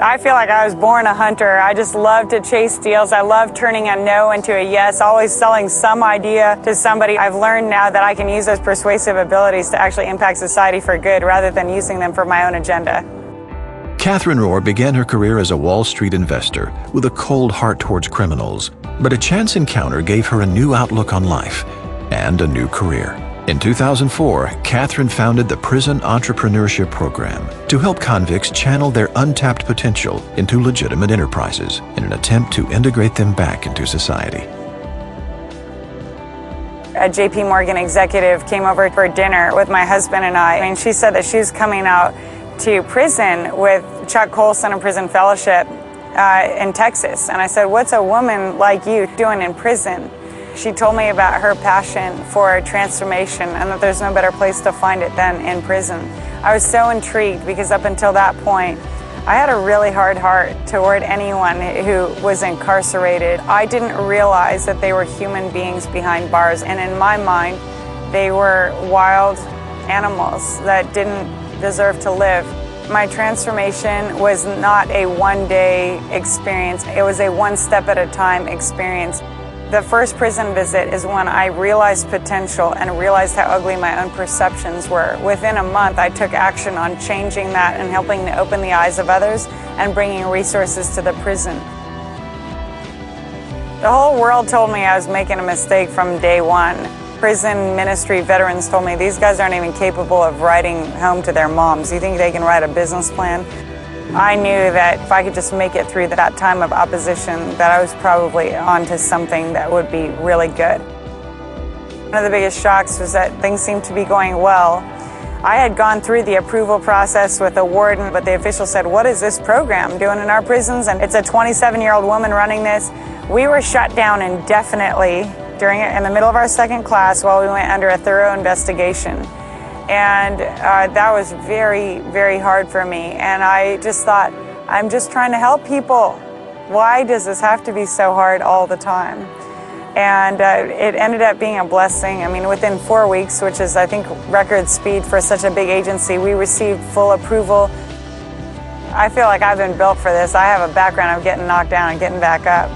I feel like I was born a hunter. I just love to chase deals. I love turning a no into a yes, always selling some idea to somebody. I've learned now that I can use those persuasive abilities to actually impact society for good rather than using them for my own agenda. Catherine Rohr began her career as a Wall Street investor with a cold heart towards criminals, but a chance encounter gave her a new outlook on life and a new career. In 2004, Catherine founded the Prison Entrepreneurship Program to help convicts channel their untapped potential into legitimate enterprises in an attempt to integrate them back into society. A JP Morgan executive came over for dinner with my husband and I, and she said that she was coming out to prison with Chuck Colson and Prison Fellowship in Texas. And I said, "What's a woman like you doing in prison?" She told me about her passion for transformation and that there's no better place to find it than in prison. I was so intrigued because up until that point, I had a really hard heart toward anyone who was incarcerated. I didn't realize that they were human beings behind bars, and in my mind, they were wild animals that didn't deserve to live. My transformation was not a one-day experience. It was a one-step-at-a-time experience. The first prison visit is when I realized potential and realized how ugly my own perceptions were. Within a month, I took action on changing that and helping to open the eyes of others and bringing resources to the prison. The whole world told me I was making a mistake from day one. Prison ministry veterans told me these guys aren't even capable of writing home to their moms. You think they can write a business plan? I knew that if I could just make it through that time of opposition, that I was probably onto something that would be really good. One of the biggest shocks was that things seemed to be going well. I had gone through the approval process with the warden, but the official said, "What is this program doing in our prisons?" And it's a 27-year-old woman running this. We were shut down indefinitely in the middle of our second class while we went under a thorough investigation. And that was very, very hard for me. And I just thought, I'm just trying to help people. Why does this have to be so hard all the time? And it ended up being a blessing. I mean, within 4 weeks, which is, I think, record speed for such a big agency, we received full approval. I feel like I've been built for this. I have a background of getting knocked down and getting back up.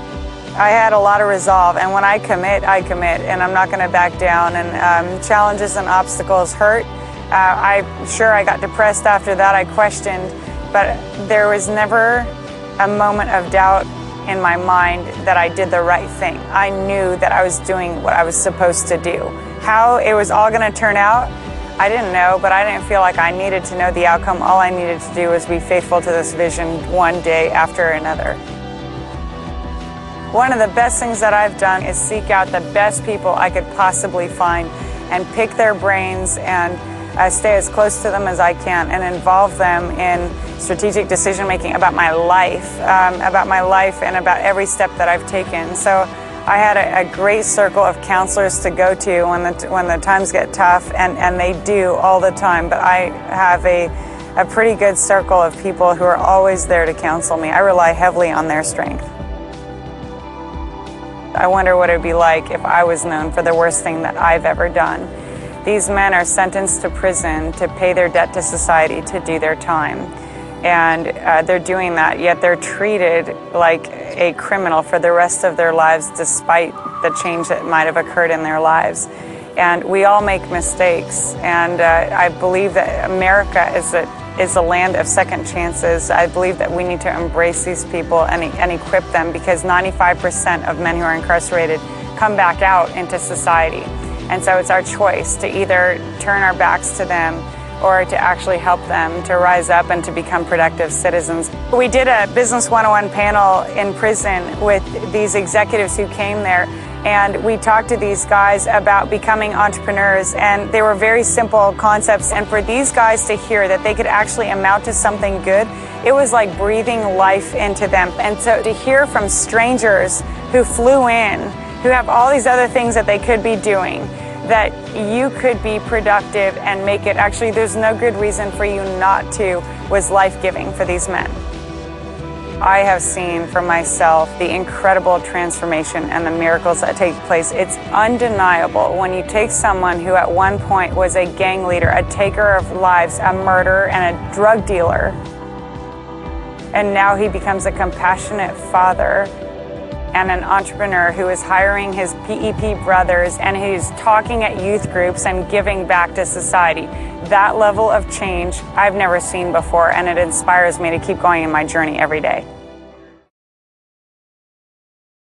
I had a lot of resolve, and when I commit, and I'm not going to back down. And challenges and obstacles hurt. I'm sure I got depressed after that. I questioned, but there was never a moment of doubt in my mind that I did the right thing. I knew that I was doing what I was supposed to do. How it was all going to turn out, I didn't know, but I didn't feel like I needed to know the outcome. All I needed to do was be faithful to this vision one day after another. One of the best things that I've done is seek out the best people I could possibly find and pick their brains and stay as close to them as I can and involve them in strategic decision making about my life and about every step that I've taken. So I had a great circle of counselors to go to when the times get tough, and they do all the time, but I have a pretty good circle of people who are always there to counsel me. I rely heavily on their strength. I wonder what it would be like if I was known for the worst thing that I've ever done. These men are sentenced to prison to pay their debt to society, to do their time. And they're doing that, yet they're treated like a criminal for the rest of their lives despite the change that might have occurred in their lives. And we all make mistakes, and I believe that America is a land of second chances. I believe that we need to embrace these people and equip them, because 95% of men who are incarcerated come back out into society. And so it's our choice to either turn our backs to them or to actually help them to rise up and to become productive citizens. We did a Business 101 panel in prison with these executives who came there, and we talked to these guys about becoming entrepreneurs, and they were very simple concepts. And for these guys to hear that they could actually amount to something good, it was like breathing life into them. And so to hear from strangers who flew in, who have all these other things that they could be doing, that you could be productive and make it. Actually, there's no good reason for you not to, was life-giving for these men. I have seen for myself the incredible transformation and the miracles that take place. It's undeniable when you take someone who at one point was a gang leader, a taker of lives, a murderer, and a drug dealer, And now he becomes a compassionate father and an entrepreneur who is hiring his PEP brothers, and he's talking at youth groups and giving back to society. That level of change I've never seen before, and it inspires me to keep going in my journey every day.